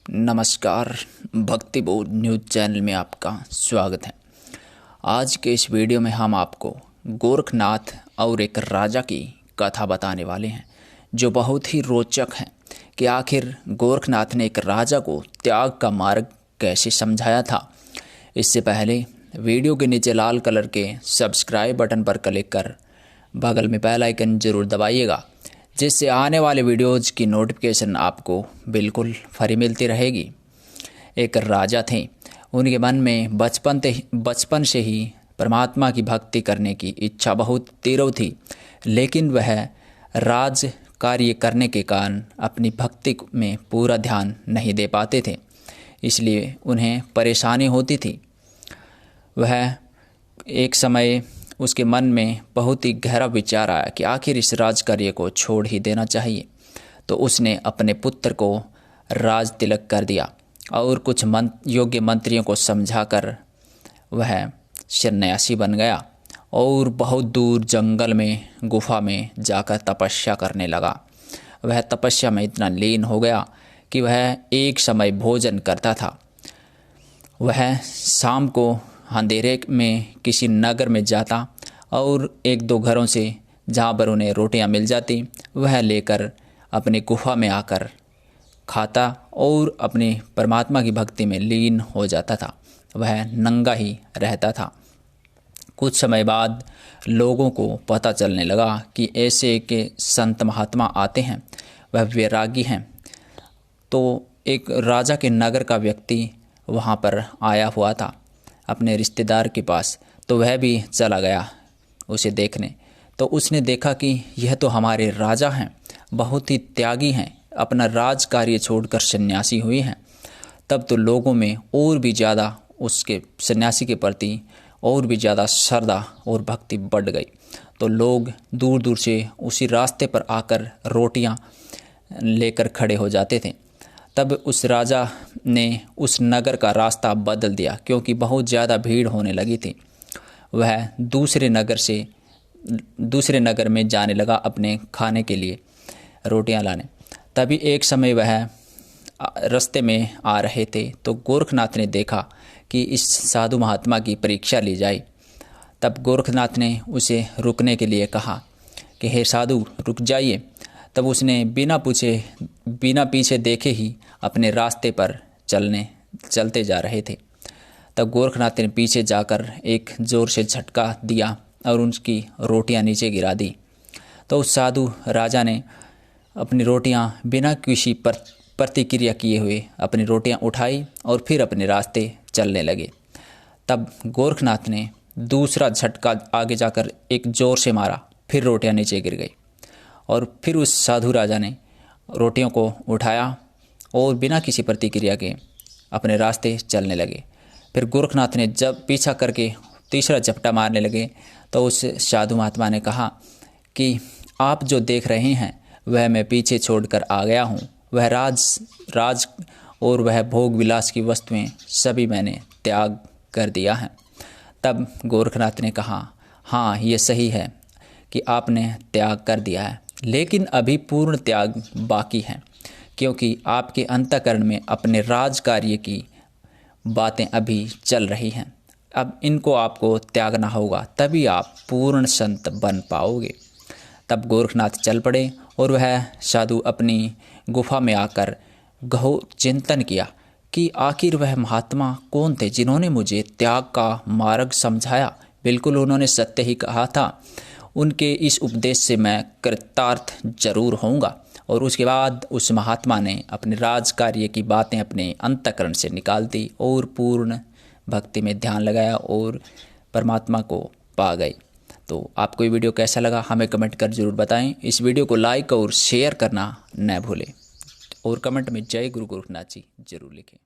नमस्कार। भक्ति बोध न्यूज़ चैनल में आपका स्वागत है। आज के इस वीडियो में हम आपको गोरखनाथ और एक राजा की कथा बताने वाले हैं, जो बहुत ही रोचक है कि आखिर गोरखनाथ ने एक राजा को त्याग का मार्ग कैसे समझाया था। इससे पहले वीडियो के नीचे लाल कलर के सब्सक्राइब बटन पर क्लिक कर बगल में बेल आइकन जरूर दबाइएगा, जिससे आने वाले वीडियोज़ की नोटिफिकेशन आपको बिल्कुल फ्री मिलती रहेगी। एक राजा थे, उनके मन में बचपन से ही परमात्मा की भक्ति करने की इच्छा बहुत तीव्र थी, लेकिन वह राज कार्य करने के कारण अपनी भक्ति में पूरा ध्यान नहीं दे पाते थे, इसलिए उन्हें परेशानी होती थी। वह एक समय उसके मन में बहुत ही गहरा विचार आया कि आखिर इस राज कार्य को छोड़ ही देना चाहिए। तो उसने अपने पुत्र को राज तिलक कर दिया और कुछ योग्य मंत्रियों को समझाकर वह सन्यासी बन गया और बहुत दूर जंगल में गुफा में जाकर तपस्या करने लगा। वह तपस्या में इतना लीन हो गया कि वह एक समय भोजन करता था। वह शाम को अंधेरे में किसी नगर में जाता और एक दो घरों से जहाँ पर उन्हें रोटियां मिल जाती वह लेकर अपनी गुफा में आकर खाता और अपनी परमात्मा की भक्ति में लीन हो जाता था। वह नंगा ही रहता था। कुछ समय बाद लोगों को पता चलने लगा कि ऐसे के संत महात्मा आते हैं, वह वैरागी हैं। तो एक राजा के नगर का व्यक्ति वहाँ पर आया हुआ था अपने रिश्तेदार के पास, तो वह भी चला गया उसे देखने। तो उसने देखा कि यह तो हमारे राजा हैं, बहुत ही त्यागी हैं, अपना राज कार्य छोड़कर सन्यासी हुए हैं। तब तो लोगों में और भी ज़्यादा उसके सन्यासी के प्रति और भी ज़्यादा श्रद्धा और भक्ति बढ़ गई। तो लोग दूर दूर से उसी रास्ते पर आकर रोटियां लेकर खड़े हो जाते थे। तब उस राजा ने उस नगर का रास्ता बदल दिया, क्योंकि बहुत ज़्यादा भीड़ होने लगी थी। वह दूसरे नगर में जाने लगा अपने खाने के लिए रोटियां लाने। तभी एक समय वह रास्ते में आ रहे थे, तो गोरखनाथ ने देखा कि इस साधु महात्मा की परीक्षा ली जाए। तब गोरखनाथ ने उसे रुकने के लिए कहा कि हे साधु, रुक जाइए। तब उसने बिना पीछे देखे ही अपने रास्ते पर चलते जा रहे थे। तब गोरखनाथ ने पीछे जाकर एक ज़ोर से झटका दिया और उनकी रोटियां नीचे गिरा दी। तो उस साधु राजा ने अपनी रोटियां बिना किसी प्रतिक्रिया किए हुए अपनी रोटियां उठाई और फिर अपने रास्ते चलने लगे। तब गोरखनाथ ने दूसरा झटका आगे जाकर एक ज़ोर से मारा, फिर रोटियां नीचे गिर गई और फिर उस साधु राजा ने रोटियों को उठाया और बिना किसी प्रतिक्रिया के अपने रास्ते चलने लगे। फिर गोरखनाथ ने जब पीछा करके तीसरा झपटा मारने लगे, तो उस साधु महात्मा ने कहा कि आप जो देख रहे हैं वह मैं पीछे छोड़कर आ गया हूँ। वह राज और वह भोग विलास की वस्तुएं सभी मैंने त्याग कर दिया है। तब गोरखनाथ ने कहा, हाँ, ये सही है कि आपने त्याग कर दिया है, लेकिन अभी पूर्ण त्याग बाकी है, क्योंकि आपके अंतःकरण में अपने राज कार्य की बातें अभी चल रही हैं। अब इनको आपको त्यागना होगा, तभी आप पूर्ण संत बन पाओगे। तब गोरखनाथ चल पड़े और वह साधु अपनी गुफा में आकर गहन चिंतन किया कि आखिर वह महात्मा कौन थे जिन्होंने मुझे त्याग का मार्ग समझाया। बिल्कुल उन्होंने सत्य ही कहा था। उनके इस उपदेश से मैं कृतार्थ जरूर होऊंगा। और उसके बाद उस महात्मा ने अपने राज कार्य की बातें अपने अंतःकरण से निकाल दी और पूर्ण भक्ति में ध्यान लगाया और परमात्मा को पा गए। तो आपको ये वीडियो कैसा लगा हमें कमेंट कर जरूर बताएं। इस वीडियो को लाइक और शेयर करना न भूलें और कमेंट में जय गुरु गोरखनाथ जी जरूर लिखें।